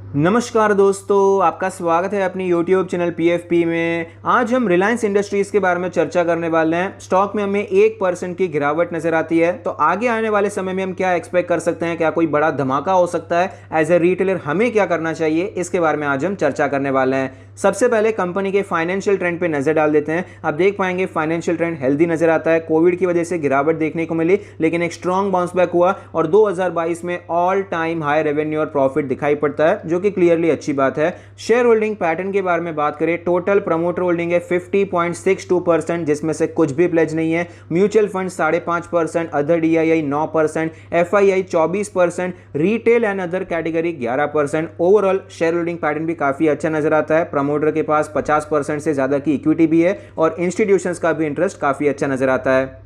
नमस्कार दोस्तों, आपका स्वागत है अपनी YouTube चैनल PFP में। आज हम रिलायंस इंडस्ट्रीज़ के बारे में चर्चा करने वाले हैं। स्टॉक में हमें 1% की गिरावट नज़र आती है, तो आगे आने वाले समय में हम क्या एक्सपेक्ट कर सकते हैं, क्या कोई बड़ा धमाका हो सकता है, एज ए रिटेलर हमें क्या करना चाहिए, इसके बारे में आज हम चर्चा करने वाले हैं। सबसे पहले कंपनी के फाइनेंशियल ट्रेंड पे नजर डाल देते हैं। आप देख पाएंगे फाइनेंशियल ट्रेंड हेल्दी नजर आता है। कोविड की वजह से गिरावट देखने को मिली, लेकिन एक स्ट्रॉन्ग बाउंस बैक हुआ और 2022 में ऑल टाइम हाई रेवेन्यू और प्रॉफिट दिखाई पड़ता है, जो कि क्लियरली अच्छी बात है। शेयर होल्डिंग पैटर्न के बारे में बात करें, टोटल प्रमोटर होल्डिंग है 50.62%, जिसमें से कुछ भी प्लेज नहीं है। Mutual fund 5.5%, other DII 9%, FII 24%, retail and other category 11%। Overall share holding pattern भी काफी अच्छा नजर आता है। प्रमोटर के पास 50% से ज्यादा की इक्विटी भी है और इंस्टीट्यूशंस का भी इंटरेस्ट काफी अच्छा नजर आता है।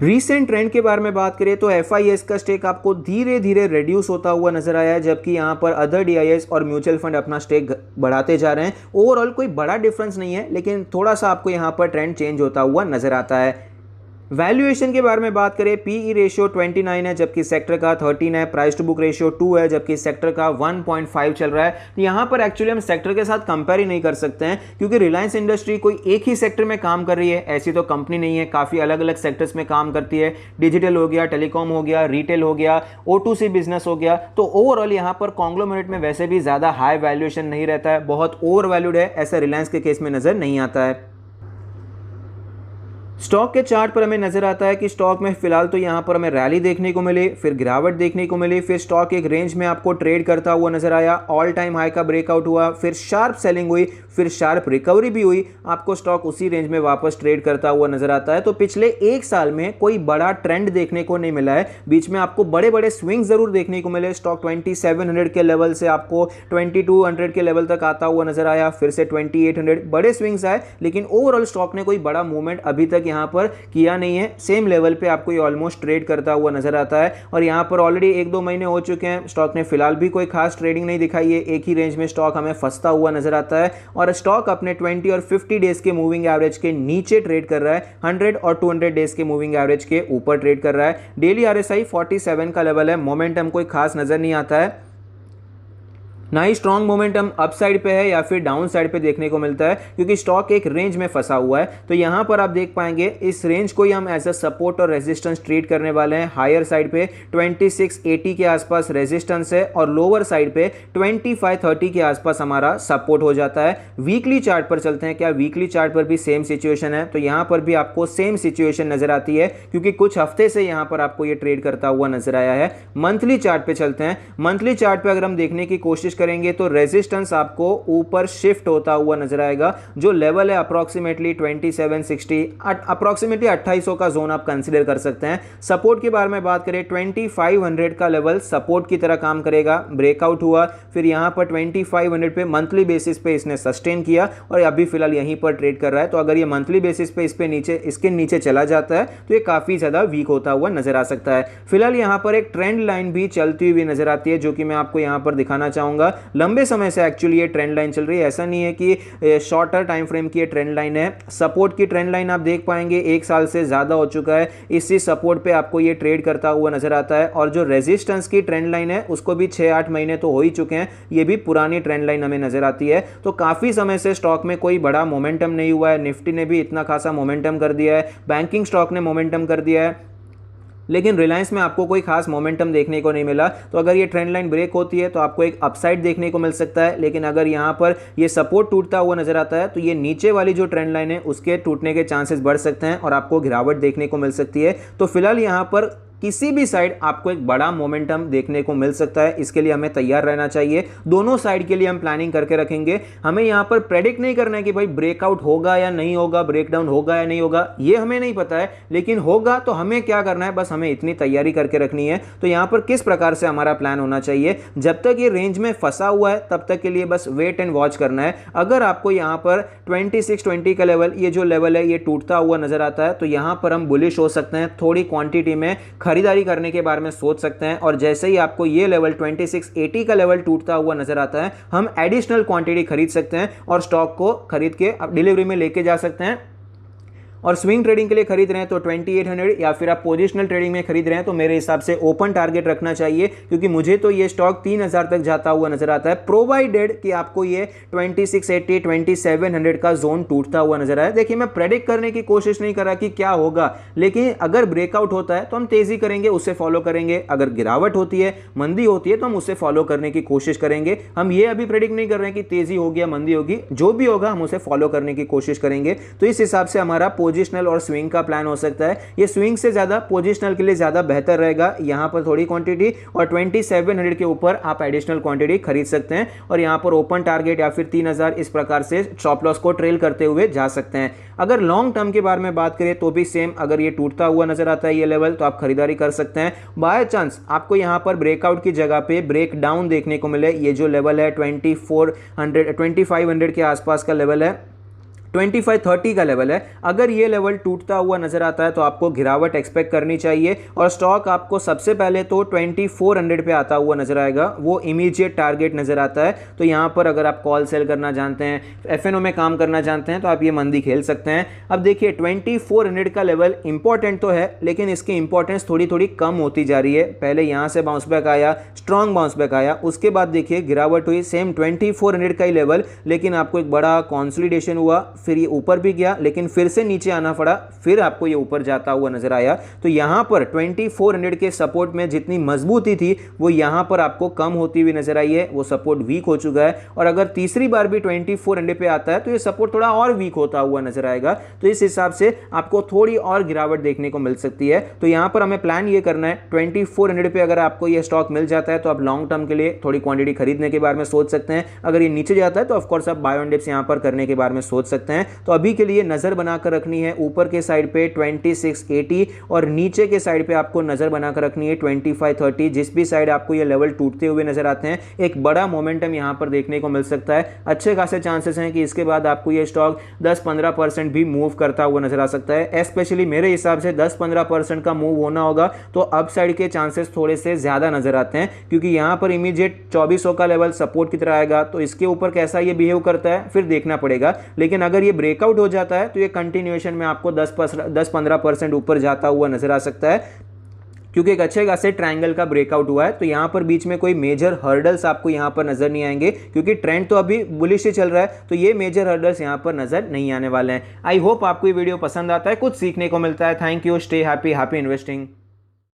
रीसेंट ट्रेंड के बारे में बात करें तो FIS का स्टेक आपको धीरे धीरे रिड्यूस होता हुआ नजर आया है, जबकि यहां पर अदर DIS और म्यूचुअल फंड अपना स्टेक बढ़ाते जा रहे हैं। ओवरऑल कोई बड़ा डिफरेंस नहीं है, लेकिन थोड़ा सा आपको यहां पर ट्रेंड चेंज होता हुआ नजर आता है। वैल्यूएशन के बारे में बात करें, PE रेशियो 29 है, जबकि सेक्टर का 13 है। प्राइस टू बुक रेशियो 2 है, जबकि सेक्टर का 1.5 चल रहा है। तो यहाँ पर एक्चुअली हम सेक्टर के साथ कंपेयर ही नहीं कर सकते हैं, क्योंकि रिलायंस इंडस्ट्री कोई एक ही सेक्टर में काम कर रही है ऐसी तो कंपनी नहीं है। काफ़ी अलग अलग सेक्टर्स में काम करती है। डिजिटल हो गया, टेलीकॉम हो गया, रिटेल हो गया, O2C बिजनेस हो गया। तो ओवरऑल यहाँ पर कॉन्ग्लोमरेट में वैसे भी ज़्यादा हाई वैल्यूएशन नहीं रहता है, बहुत ओवर वैल्यूड है, ऐसा रिलायंस के केस में नज़र नहीं आता है। स्टॉक के चार्ट पर हमें नजर आता है कि स्टॉक में फिलहाल तो यहां पर हमें रैली देखने को मिली, फिर गिरावट देखने को मिली, फिर स्टॉक एक रेंज में आपको ट्रेड करता हुआ नजर आया, ऑल टाइम हाई का ब्रेकआउट हुआ, फिर शार्प सेलिंग हुई, फिर शार्प रिकवरी भी हुई, आपको स्टॉक उसी रेंज में वापस ट्रेड करता हुआ नजर आता है। तो पिछले एक साल में कोई बड़ा ट्रेंड देखने को नहीं मिला है। बीच में आपको बड़े बड़े स्विंग जरूर देखने को मिले। स्टॉक 2700 के लेवल से आपको 2200 के लेवल तक आता हुआ नजर आया, फिर से 2800, बड़े स्विंग्स आए, लेकिन ओवरऑल स्टॉक ने कोई बड़ा मूवमेंट अभी तक यहां पर किया नहीं है। सेम लेवल पे आपको ये ऑलमोस्ट ट्रेड करता हुआ नजर आता है और यहां पर ऑलरेडी 1-2 महीने हो चुके हैं, स्टॉक ने फिलहाल भी कोई खास ट्रेडिंग नहीं दिखाई है। एक ही रेंज में स्टॉक हमें फंसता हुआ नजर आता है और स्टॉक अपने 20 और 50 डेज के मूविंग एवरेज के नीचे ट्रेड कर रहा है, 100 और 200 डेज के मूविंग एवरेज के ऊपर ट्रेड कर रहा है। डेली RSI 47 का लेवल है। मोमेंटम कोई खास नजर नहीं आता है, ना ही स्ट्रॉन्ग मोमेंटम अप साइड पे है या फिर डाउन साइड पे देखने को मिलता है, क्योंकि स्टॉक एक रेंज में फंसा हुआ है। तो यहां पर आप देख पाएंगे इस रेंज को ही हम एज अ सपोर्ट और रेजिस्टेंस ट्रीट करने वाले हैं। हायर साइड पे 2680 के आसपास रेजिस्टेंस है और लोअर साइड पे 2530 के आसपास हमारा सपोर्ट हो जाता है। वीकली चार्ट पर चलते हैं, क्या वीकली चार्ट पर भी सेम सिचुएशन है? तो यहां पर भी आपको सेम सिचुएशन नजर आती है, क्योंकि कुछ हफ्ते से यहां पर आपको ये ट्रेड करता हुआ नजर आया है। मंथली चार्ट पे चलते हैं। मंथली चार्ट पे अगर हम देखने की कोशिश करेंगे तो रेजिस्टेंस आपको ऊपर शिफ्ट होता हुआ नजर आएगा। जो लेवल है अप्रोक्सीमेटली 2760, अप्रोक्सीमेटली 2800 का जोन आप कंसीडर कर सकते हैं। सपोर्ट के बारे में बात करें, 2500 का लेवल सपोर्ट की तरह काम करेगा। ब्रेकआउट हुआ, फिर यहां पर 2500 पे मंथली बेसिस पे इसने सस्टेन किया और अभी फिलहाल यहीं पर ट्रेड कर रहा है। तो अगर ये मंथली बेसिस पे इसके नीचे चला जाता है तो ये काफी ज्यादा वीक होता हुआ नजर आ सकता है। फिलहाल यहां पर एक ट्रेंड लाइन भी चलती हुई नजर आती है, जो कि मैं आपको यहां पर दिखाना चाहूंगा। लंबे समय से एक्चुअली ये ट्रेंड लाइन चल रही है, ऐसा नहीं है कि शॉर्टर टाइम फ्रेम की ये ट्रेंड लाइन है। सपोर्ट की ट्रेंड लाइन आप देख पाएंगे 1 साल से ज्यादा हो चुका है, इसी सपोर्ट पे आपको ये ट्रेड करता हुआ नजर आता है। और जो रेजिस्टेंस की ट्रेंड लाइन है उसको भी 6-8 महीने तो हो ही चुके हैं, ये भी पुरानी ट्रेंड लाइन हमें नजर आती है। तो काफी समय से स्टॉक में कोई बड़ा मोमेंटम नहीं हुआ है। निफ्टी ने भी इतना खासा मोमेंटम कर दिया है, बैंकिंग स्टॉक ने मोमेंटम कर दिया है, लेकिन रिलायंस में आपको कोई खास मोमेंटम देखने को नहीं मिला। तो अगर ये ट्रेंड लाइन ब्रेक होती है तो आपको एक अपसाइड देखने को मिल सकता है, लेकिन अगर यहाँ पर ये सपोर्ट टूटता हुआ नजर आता है तो ये नीचे वाली जो ट्रेंड लाइन है उसके टूटने के चांसेस बढ़ सकते हैं और आपको गिरावट देखने को मिल सकती है। तो फिलहाल यहाँ पर किसी भी साइड आपको एक बड़ा मोमेंटम देखने को मिल सकता है, इसके लिए हमें तैयार रहना चाहिए। दोनों साइड के लिए हम प्लानिंग करके रखेंगे। हमें यहां पर प्रेडिक्ट नहीं करना है कि भाई ब्रेकआउट होगा या नहीं होगा, ब्रेकडाउन होगा या नहीं होगा, ये हमें नहीं पता है, लेकिन होगा तो हमें क्या करना है, बस हमें इतनी तैयारी करके रखनी है। तो यहां पर किस प्रकार से हमारा प्लान होना चाहिए, जब तक ये रेंज में फंसा हुआ है तब तक के लिए बस वेट एंड वॉच करना है। अगर आपको यहां पर 2620 का लेवल, ये जो लेवल है, ये टूटता हुआ नजर आता है तो यहां पर हम बुलिश हो सकते हैं, थोड़ी क्वांटिटी में खरीदारी करने के बारे में सोच सकते हैं। और जैसे ही आपको ये लेवल 2680 का लेवल टूटता हुआ नजर आता है, हम एडिशनल क्वांटिटी खरीद सकते हैं और स्टॉक को खरीद के डिलीवरी में लेके जा सकते हैं। और स्विंग ट्रेडिंग के लिए खरीद रहे हैं तो 2800 या फिर आप पोजिशनल ट्रेडिंग में खरीद रहे हैं तो मेरे हिसाब से ओपन टारगेट रखना चाहिए, क्योंकि मुझे तो ये स्टॉक 3000 तक जाता हुआ नजर आता है, प्रोवाइडेड कि आपको ये 2680 2700 का जोन टूटता हुआ नजर आया। देखिए मैं प्रेडिक्ट करने की कोशिश नहीं कर रहा कि क्या होगा, लेकिन अगर ब्रेकआउट होता है तो हम तेजी करेंगे, उससे फॉलो करेंगे। अगर गिरावट होती है, मंदी होती है, तो हम उससे फॉलो करने की कोशिश करेंगे। हम ये अभी प्रेडिक्ट नहीं कर रहे हैं कि तेजी होगी या मंदी होगी, जो भी होगा हम उसे फॉलो करने की कोशिश करेंगे। तो इस हिसाब से हमारा पोजिशनल और स्विंग का प्लान हो सकता है। ये स्विंग से ज्यादा पोजिशनल के लिए ज्यादा बेहतर रहेगा। यहां पर थोड़ी क्वांटिटी और 2700 के ऊपर आप एडिशनल क्वांटिटी खरीद सकते हैं और यहां पर ओपन टारगेट या फिर 3000 इस प्रकार से स्टॉप लॉस को ट्रेल करते हुए जा सकते हैं। अगर लॉन्ग टर्म के बारे में बात करें तो भी सेम, अगर ये टूटता हुआ नजर आता है ये लेवल, तो आप खरीदारी कर सकते हैं। बाय चांस आपको यहां पर ब्रेकआउट की जगह पे ब्रेक डाउन देखने को मिले, ये जो लेवल है 2500 के आसपास का लेवल है, 2530 का लेवल है, अगर ये लेवल टूटता हुआ नजर आता है तो आपको गिरावट एक्सपेक्ट करनी चाहिए और स्टॉक आपको सबसे पहले तो 2400 पे आता हुआ नजर आएगा, वो इमीडिएट टारगेट नजर आता है। तो यहां पर अगर आप कॉल सेल करना जानते हैं, एफएनओ में काम करना जानते हैं, तो आप ये मंदी खेल सकते हैं। अब देखिए 2400 का लेवल इंपॉर्टेंट तो है, लेकिन इसकी इंपॉर्टेंस थोड़ी थोड़ी कम होती जा रही है। पहले यहां से बाउंस बैक आया, स्ट्रॉन्ग बाउंस बैक आया, उसके बाद देखिए गिरावट हुई, सेम 2400 का ही लेवल, लेकिन आपको एक बड़ा कॉन्सोलिडेशन हुआ, फिर ये ऊपर भी गया, लेकिन फिर से नीचे आना पड़ा, फिर आपको ये ऊपर जाता हुआ नजर आया। तो यहां पर 2400 के सपोर्ट में जितनी मजबूती थी वो यहां पर आपको कम होती हुई नजर आई है, वो सपोर्ट वीक हो चुका है। और अगर तीसरी बार भी 2400 पे आता है तो ये सपोर्ट थोड़ा और वीक होता हुआ नजर आएगा। तो इस हिसाब से आपको थोड़ी और गिरावट देखने को मिल सकती है। तो यहां पर हमें प्लान ये करना है, 2400 पे अगर आपको ये स्टॉक मिल जाता है तो आप लॉन्ग टर्म के लिए थोड़ी क्वांटिटी खरीदने के बारे में सोच सकते हैं। अगर ये नीचे जाता है तो ऑफकोर्स आप बाय ऑन डिप्स यहां पर करने के बारे में सोच सकते हैं। तो अभी के लिए नजर बनाकर रखनी है ऊपर के साइड पे 2680 और नीचे के साइड पे आपको नजर बनाकर रखनी है 2530। जिस भी साइड आपको ये लेवल टूटते हुए नजर आते हैं, एक बड़ा मोमेंटम यहां पर देखने को मिल सकता है। अच्छे खासे चांसेस हैं कि इसके बाद आपको ये स्टॉक 10-15% भी मूव करता हुआ नजर आ सकता है। स्पेशली मेरे हिसाब से 10-15% का मूव होना होगा तो अप साइड के चांसेस थोड़े से ज्यादा नजर आते हैं, क्योंकि यहां पर इमीडिएट 2400 का लेवल सपोर्ट की तरह आएगा। तो इसके ऊपर कैसा ये बिहेव करता है फिर देखना पड़ेगा। लेकिन अगर ये ब्रेकआउट हो जाता है तो ये कंटिन्यूएशन में आपको 10-15% ऊपर जाता हुआ नजर आ सकता है, क्योंकि एक अच्छे खासे ट्रायंगल का ब्रेकआउट हुआ है। तो यहां पर बीच में कोई मेजर हर्डल्स आपको यहां पर नजर नहीं आएंगे, क्योंकि ट्रेंड तो अभी बुलिश ही चल रहा है। तो ये मेजर हर्डल्स यहां पर नजर नहीं आने वाले हैं। आई होप आपको ये वीडियो पसंद आता है, कुछ सीखने को मिलता है। Thank you, stay happy, happy investing.